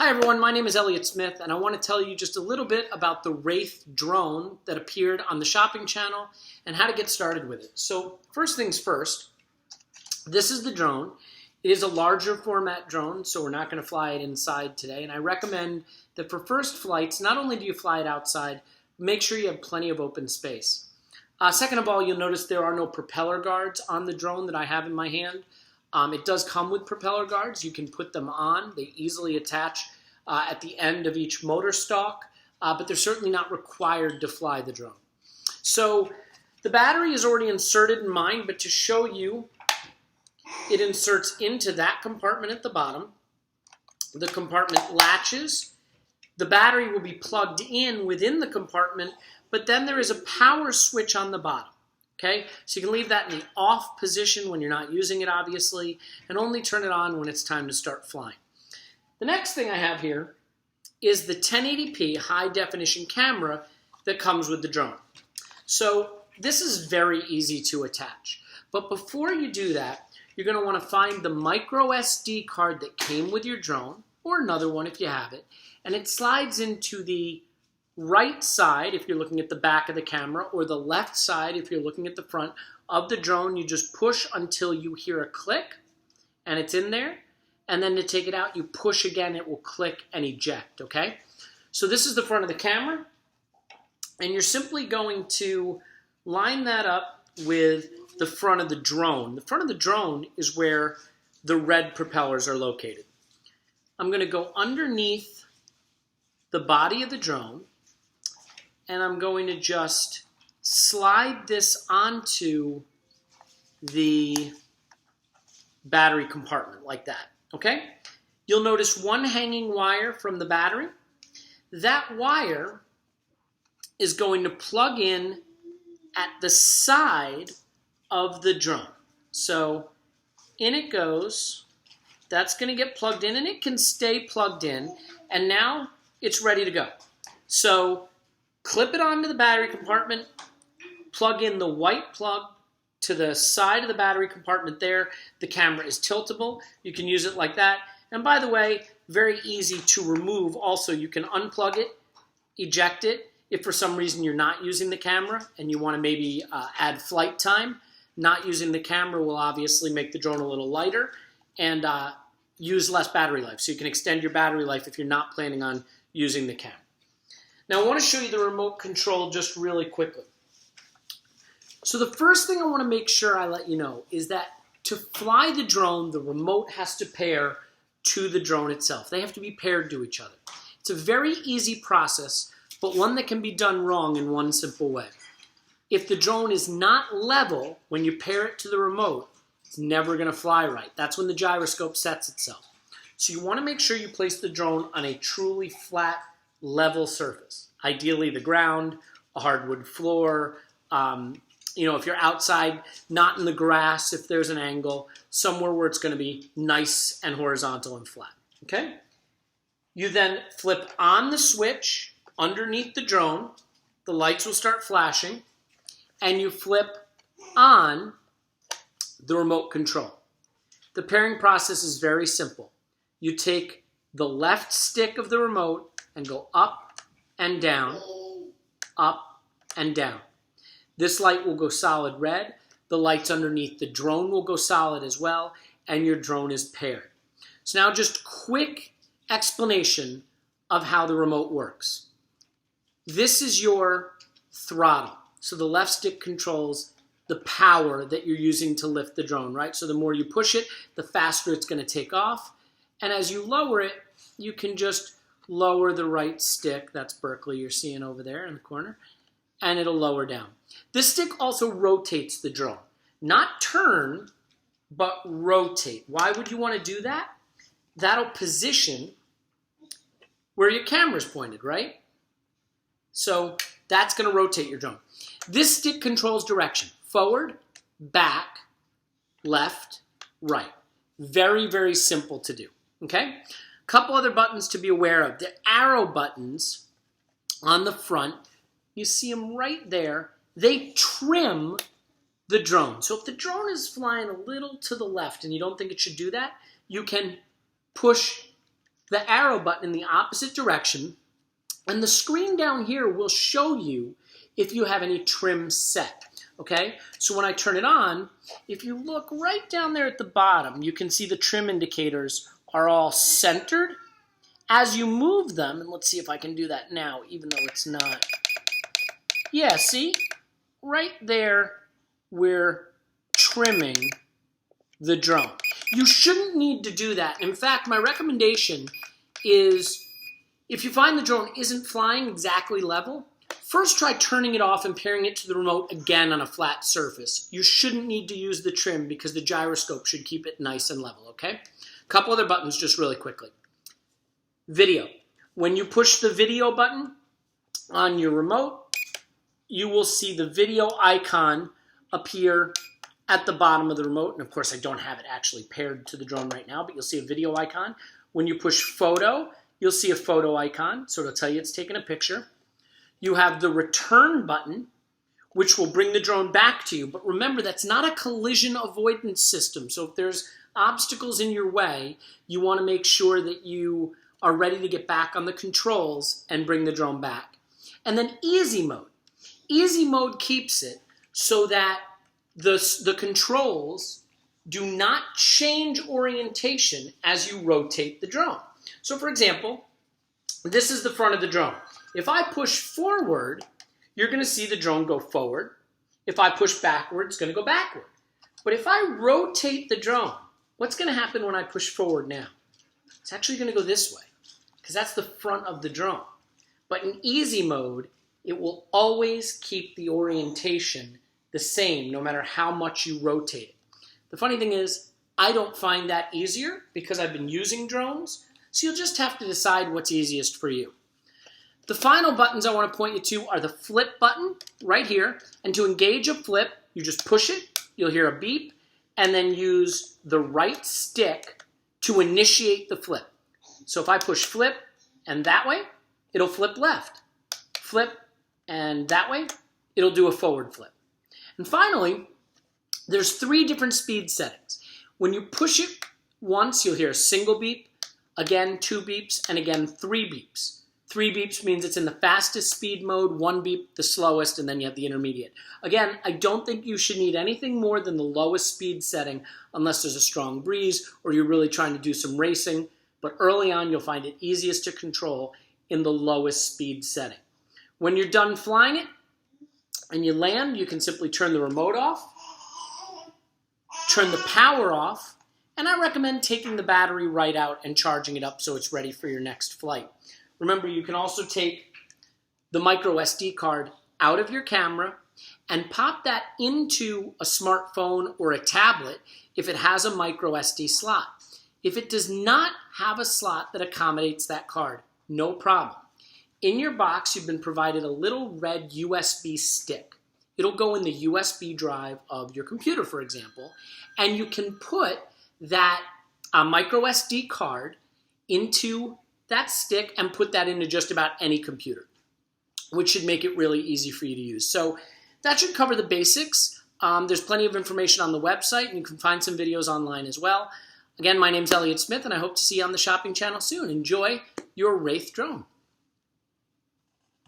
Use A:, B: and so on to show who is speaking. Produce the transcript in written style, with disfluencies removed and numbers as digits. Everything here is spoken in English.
A: Hi everyone, my name is Elliot Smith and I want to tell you just a little bit about the Wraith drone that appeared on the shopping channel and how to get started with it. So first things first, this is the drone. It is a larger format drone, so we're not going to fly it inside today, and I recommend that for first flights, not only do you fly it outside, make sure you have plenty of open space. Second of all, you'll notice there are no propeller guards on the drone that I have in my hand. It does come with propeller guards. You can put them on. They easily attach at the end of each motor stalk, but they're certainly not required to fly the drone. So the battery is already inserted in mine, but to show you, it inserts into that compartment at the bottom. The compartment latches. The battery will be plugged in within the compartment, but then there is a power switch on the bottom. Okay, so you can leave that in the off position when you're not using it, obviously, and only turn it on when it's time to start flying. The next thing I have here is the 1080p high definition camera that comes with the drone. So this is very easy to attach. But before you do that, you're going to want to find the micro SD card that came with your drone, or another one if you have it, and it slides into the right side if you're looking at the back of the camera, or the left side if you're looking at the front of the drone. You just push until you hear a click and it's in there, and then to take it out you push again, it will click and eject. Okay, so this is the front of the camera, and you're simply going to line that up with the front of the drone. The front of the drone is where the red propellers are located. I'm going to go underneath the body of the drone, and I'm going to just slide this onto the battery compartment like that, okay? You'll notice one hanging wire from the battery. That wire is going to plug in at the side of the drone. So in it goes. That's going to get plugged in, and it can stay plugged in, and now it's ready to go. So clip it onto the battery compartment, plug in the white plug to the side of the battery compartment there. The camera is tiltable. You can use it like that. And by the way, very easy to remove. Also, you can unplug it, eject it. If for some reason you're not using the camera and you want to maybe add flight time, not using the camera will obviously make the drone a little lighter and use less battery life. So you can extend your battery life if you're not planning on using the camera. Now I want to show you the remote control just really quickly. So the first thing I want to make sure I let you know is that to fly the drone, the remote has to pair to the drone itself. They have to be paired to each other. It's a very easy process, but one that can be done wrong in one simple way. If the drone is not level when you pair it to the remote, it's never going to fly right. That's when the gyroscope sets itself. So you want to make sure you place the drone on a truly flat, level surface. Ideally the ground, a hardwood floor, if you're outside, not in the grass if there's an angle, somewhere where it's going to be nice and horizontal and flat. Okay? You then flip on the switch underneath the drone, the lights will start flashing, and you flip on the remote control. The pairing process is very simple. You take the left stick of the remote and go up and down, up and down. This light will go solid red. The lights underneath the drone will go solid as well, and your drone is paired. So now just quick explanation of how the remote works. This is your throttle. So the left stick controls the power that you're using to lift the drone, right? So the more you push it, the faster it's going to take off. And as you lower it, you can just lower the right stick. That's Berkeley you're seeing over there in the corner. And it'll lower down. This stick also rotates the drone. Not turn, but rotate. Why would you want to do that? That'll position where your camera's pointed, right? So that's going to rotate your drone. This stick controls direction. Forward, back, left, right. Very, very simple to do. Okay? A couple other buttons to be aware of. The arrow buttons on the front, you see them right there. They trim the drone. So if the drone is flying a little to the left and you don't think it should do that, you can push the arrow button in the opposite direction, and the screen down here will show you if you have any trim set. Okay, so when I turn it on, if you look right down there at the bottom, you can see the trim indicators are all centered. As you move them, and let's see if I can do that now, even though it's not. Yeah, see? Right there, we're trimming the drone. You shouldn't need to do that. In fact, my recommendation is if you find the drone isn't flying exactly level, first try turning it off and pairing it to the remote again on a flat surface. You shouldn't need to use the trim because the gyroscope should keep it nice and level, okay? A couple other buttons just really quickly. Video. When you push the video button on your remote, you will see the video icon appear at the bottom of the remote. And of course, I don't have it actually paired to the drone right now, but you'll see a video icon. When you push photo, you'll see a photo icon, so it'll tell you it's taking a picture. You have the return button, which will bring the drone back to you. But remember, that's not a collision avoidance system. So if there's obstacles in your way, you want to make sure that you are ready to get back on the controls and bring the drone back. And then easy mode. Easy mode keeps it so that the controls do not change orientation as you rotate the drone. So for example, this is the front of the drone. If I push forward, you're going to see the drone go forward. If I push backward, it's going to go backward. But if I rotate the drone, what's going to happen when I push forward now? It's actually going to go this way because that's the front of the drone. But in easy mode, it will always keep the orientation the same no matter how much you rotate it. The funny thing is, I don't find that easier because I've been using drones, so you'll just have to decide what's easiest for you. The final buttons I want to point you to are the flip button right here. And to engage a flip, you just push it, you'll hear a beep, and then use the right stick to initiate the flip. So if I push flip and that way, it'll flip left. Flip and that way, it'll do a forward flip. And finally, there's 3 different speed settings. When you push it once, you'll hear a single beep, again 2 beeps, and again 3 beeps. 3 beeps means it's in the fastest speed mode, 1 beep the slowest, and then you have the intermediate. Again, I don't think you should need anything more than the lowest speed setting unless there's a strong breeze or you're really trying to do some racing. But early on, you'll find it easiest to control in the lowest speed setting. When you're done flying it and you land, you can simply turn the remote off, turn the power off, and I recommend taking the battery right out and charging it up so it's ready for your next flight. Remember, you can also take the micro SD card out of your camera and pop that into a smartphone or a tablet if it has a micro SD slot. If it does not have a slot that accommodates that card, no problem. In your box, you've been provided a little red USB stick. It'll go in the USB drive of your computer, for example, and you can put that micro SD card into that stick and put that into just about any computer, which should make it really easy for you to use. So that should cover the basics. There's plenty of information on the website, and you can find some videos online as well. Again, my name's Elliot Smith, and I hope to see you on the shopping channel soon. Enjoy your Wraith drone.